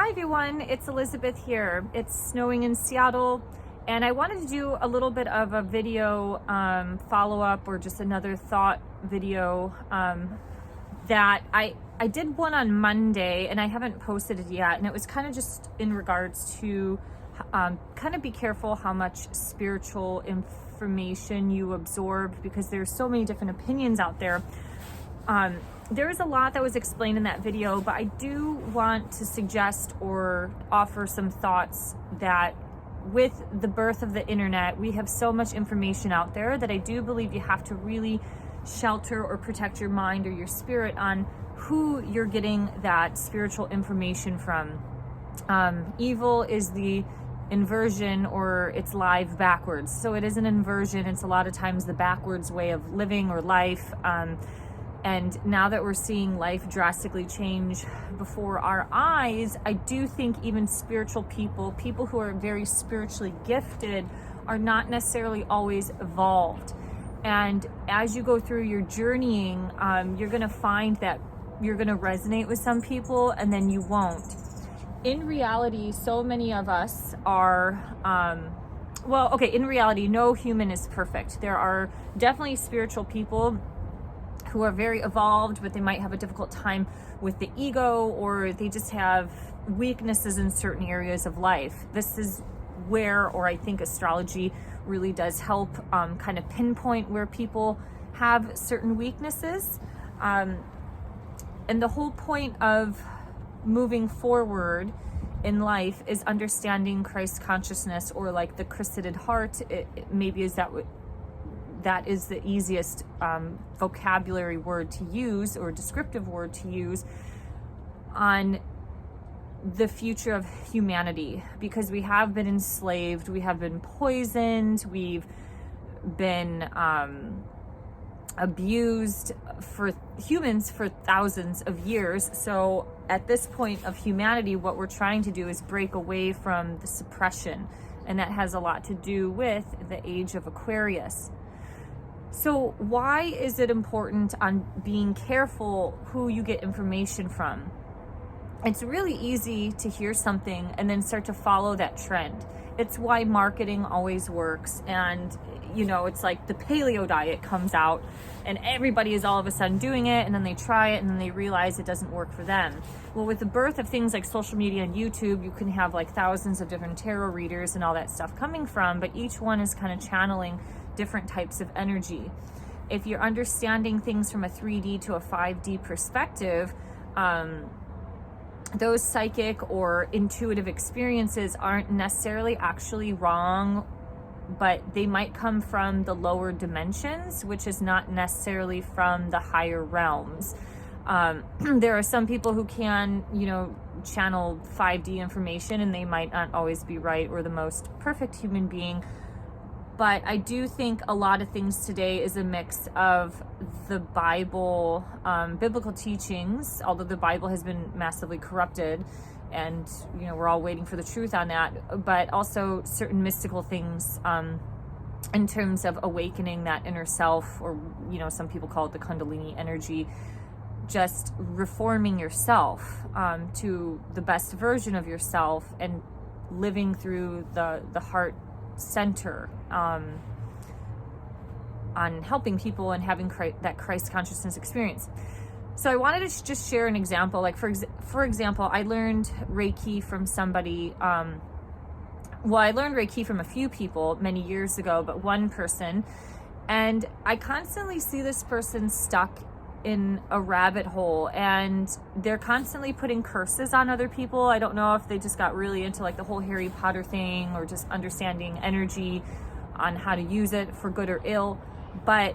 Hi everyone, it's Elizabeth here. It's snowing in Seattle, and I wanted to do a little bit of a video follow-up, or just another thought video that I did one on Monday and I haven't posted it yet, and it was kind of just in regards to kind of be careful how much spiritual information you absorb, because there's so many different opinions out there. There was a lot that was explained in that video, but I do want to suggest or offer some thoughts that with the birth of the internet, we have so much information out there that I do believe you have to really shelter or protect your mind or your spirit on who you're getting that spiritual information from. Evil is the inversion, or it's live backwards. So it is an inversion. It's a lot of times the backwards way of living or life. And now that we're seeing life drastically change before our eyes, I do think even spiritual people who are very spiritually gifted, are not necessarily always evolved. And as you go through your journeying, you're going to find that you're going to resonate with some people and then you won't. In reality, so many of us are, in reality, no human is perfect. There are definitely spiritual people who are very evolved, but they might have a difficult time with the ego, or they just have weaknesses in certain areas of life. This is where, or I think astrology really does help kind of pinpoint where people have certain weaknesses. And the whole point of moving forward in life is understanding Christ consciousness, or like the christed heart. Maybe is that is the easiest vocabulary word to use, or descriptive word to use, on the future of humanity, because we have been enslaved, we have been poisoned, we've been abused for humans for thousands of years. So at this point of humanity, what we're trying to do is break away from the suppression, and that has a lot to do with the age of Aquarius. So why is it important on being careful who you get information from? It's really easy to hear something and then start to follow that trend. It's why marketing always works. And, it's like the paleo diet comes out and everybody is all of a sudden doing it, and then they try it and then they realize it doesn't work for them. Well, with the birth of things like social media and YouTube, you can have like thousands of different tarot readers and all that stuff coming from, but each one is kind of channeling different types of energy. If you're understanding things from a 3D to a 5D perspective, those psychic or intuitive experiences aren't necessarily actually wrong, but they might come from the lower dimensions, which is not necessarily from the higher realms. There are some people who can, channel 5D information, and they might not always be right or the most perfect human being. But I do think a lot of things today is a mix of the Bible, biblical teachings, although the Bible has been massively corrupted, and we're all waiting for the truth on that, but also certain mystical things in terms of awakening that inner self, or some people call it the Kundalini energy, just reforming yourself to the best version of yourself, and living through the heart center, on helping people and having that Christ consciousness experience. So I wanted to just share an example. Like for example, I learned Reiki from somebody. I learned Reiki from a few people many years ago, but one person, and I constantly see this person stuck in a rabbit hole, and they're constantly putting curses on other people. I don't know if they just got really into like the whole Harry Potter thing, or just understanding energy on how to use it for good or ill, but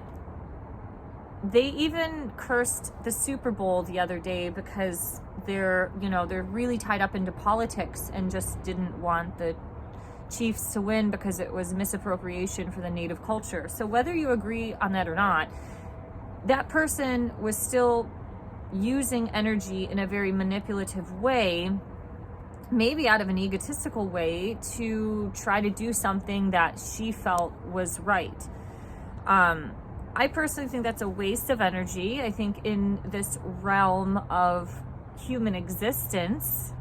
they even cursed the Super Bowl the other day because they're really tied up into politics and just didn't want the Chiefs to win because it was misappropriation for the native culture. So whether you agree on that or not, that person was still using energy in a very manipulative way, maybe out of an egotistical way, to try to do something that she felt was right. I personally think that's a waste of energy. I think in this realm of human existence,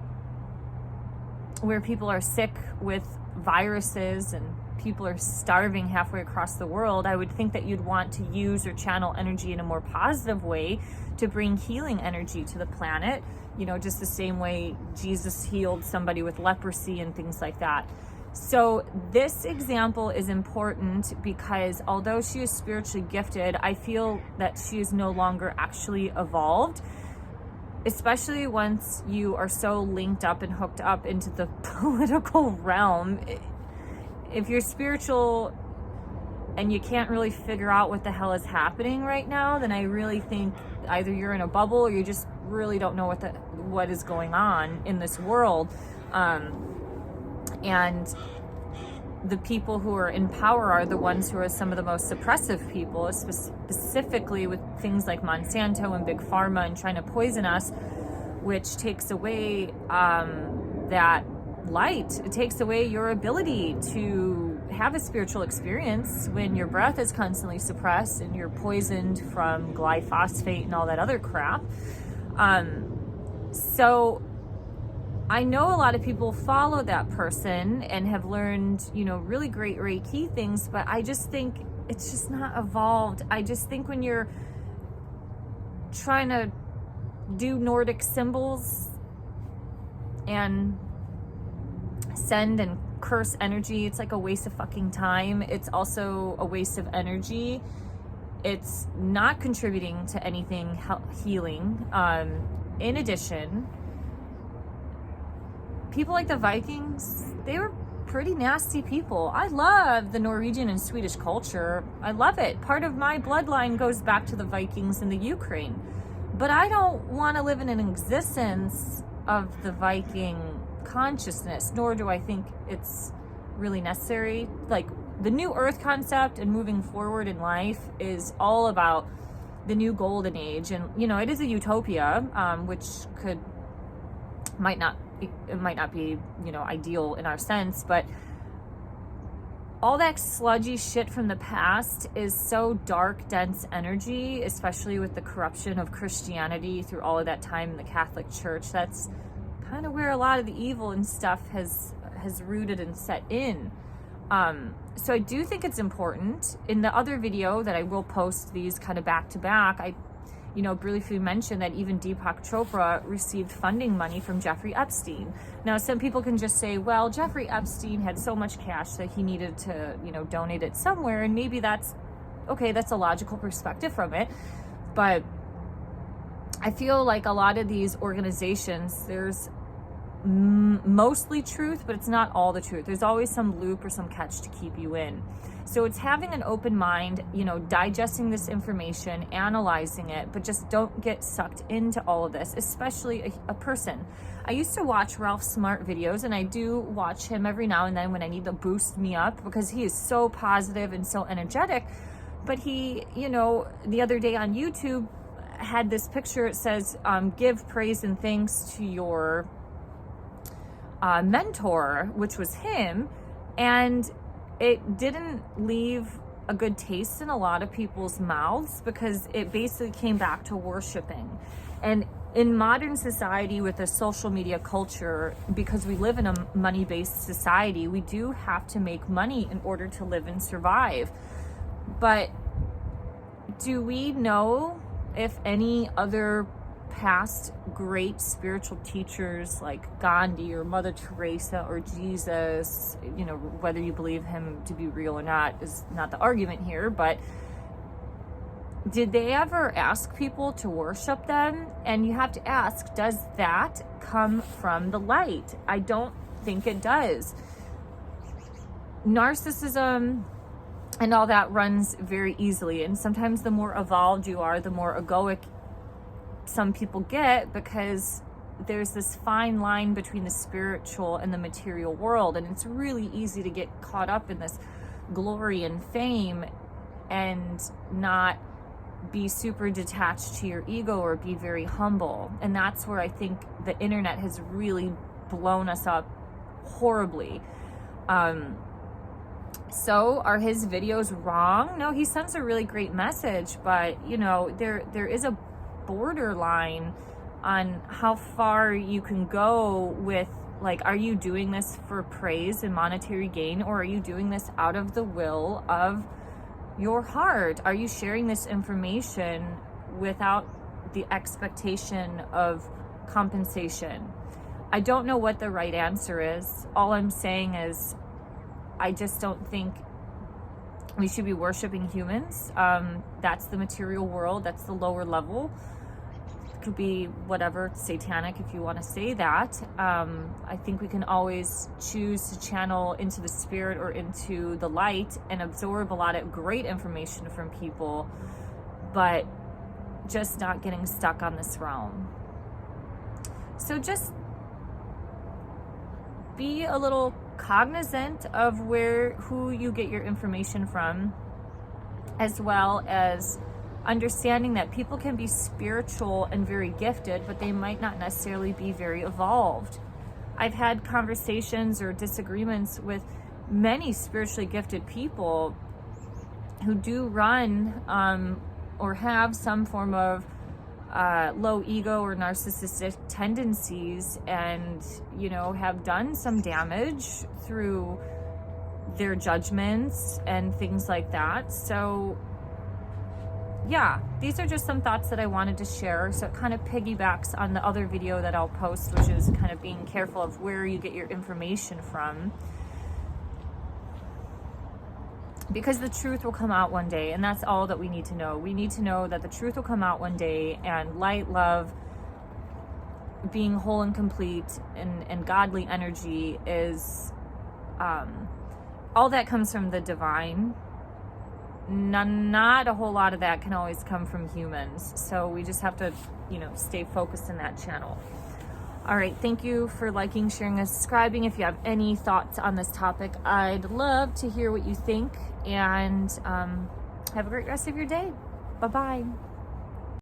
where people are sick with viruses and people are starving halfway across the world, I would think that you'd want to use or channel energy in a more positive way to bring healing energy to the planet, you know, just the same way Jesus healed somebody with leprosy and things like that. So this example is important because although she is spiritually gifted, I feel that she is no longer actually evolved, especially once you are so linked up and hooked up into the political realm. If you're spiritual and you can't really figure out what the hell is happening right now, then I really think either you're in a bubble or you just really don't know what is going on in this world. And the people who are in power are the ones who are some of the most suppressive people, specifically with things like Monsanto and Big Pharma and trying to poison us, which takes away that light. It takes away your ability to have a spiritual experience when your breath is constantly suppressed and you're poisoned from glyphosate and all that other crap. So I know a lot of people follow that person and have learned, you know, really great Reiki things, but I just think it's just not evolved. I just think when you're trying to do Nordic symbols and send and curse energy, it's like a waste of fucking time. It's also a waste of energy. It's not contributing to anything healing. In addition, people like the Vikings, they were pretty nasty people. I love the Norwegian and Swedish culture. I love it. Part of my bloodline goes back to the Vikings in the Ukraine. But I don't want to live in an existence of the Viking consciousness, nor do I think it's really necessary. Like, the new earth concept and moving forward in life is all about the new golden age. And, you know, it is a utopia, which might not be, you know, ideal in our sense, but all that sludgy shit from the past is so dark, dense energy, especially with the corruption of Christianity through all of that time in the Catholic Church. That's kind of where a lot of the evil and stuff has rooted and set in. So I do think it's important. In the other video that I will post these kind of back to back, I, you know, briefly mentioned that even Deepak Chopra received funding money from Jeffrey Epstein. Now, some people can just say, well, Jeffrey Epstein had so much cash that he needed to, you know, donate it somewhere. And maybe that's okay. That's a logical perspective from it. But I feel like a lot of these organizations, there's mostly truth, but it's not all the truth. There's always some loop or some catch to keep you in. So it's having an open mind, you know, digesting this information, analyzing it, but just don't get sucked into all of this, especially a person. I used to watch Ralph Smart videos, and I do watch him every now and then when I need to boost me up because he is so positive and so energetic. But he, you know, the other day on YouTube had this picture. It says, give praise and thanks to your mentor, which was him. And it didn't leave a good taste in a lot of people's mouths because it basically came back to worshiping. And in modern society with a social media culture, because we live in a money-based society, we do have to make money in order to live and survive. But do we know if any other past great spiritual teachers like Gandhi or Mother Teresa or Jesus, you know, whether you believe him to be real or not is not the argument here, but did they ever ask people to worship them? And you have to ask, does that come from the light? I don't think it does. Narcissism and all that runs very easily, and sometimes the more evolved you are, the more egoic some people get, because there's this fine line between the spiritual and the material world, and it's really easy to get caught up in this glory and fame and not be super detached to your ego or be very humble. And that's where I think the internet has really blown us up horribly. So are his videos wrong? No, he sends a really great message, but you know, there is a borderline on how far you can go with Like, are you doing this for praise and monetary gain, or are you doing this out of the will of your heart? Are you sharing this information without the expectation of compensation? I don't know what the right answer is. All I'm saying is I just don't think we should be worshiping humans. That's the material world. That's the lower level. It could be whatever, satanic if you want to say that. I think we can always choose to channel into the spirit or into the light and absorb a lot of great information from people, but just not getting stuck on this realm. So just be a little cognizant of who you get your information from, as well as understanding that people can be spiritual and very gifted, but they might not necessarily be very evolved. I've had conversations or disagreements with many spiritually gifted people who do run or have some form of low ego or narcissistic tendencies, and have done some damage through their judgments and things like that. So yeah, these are just some thoughts that I wanted to share. So it kind of piggybacks on the other video that I'll post, which is kind of being careful of where you get your information from, because the truth will come out one day, and that's all that we need to know. We need to know that the truth will come out one day, and light, love, being whole and complete, and godly energy is all that comes from the divine. Not a whole lot of that can always come from humans. So we just have to, stay focused in that channel. All right, thank you for liking, sharing, and subscribing. If you have any thoughts on this topic, I'd love to hear what you think, and have a great rest of your day. Bye-bye.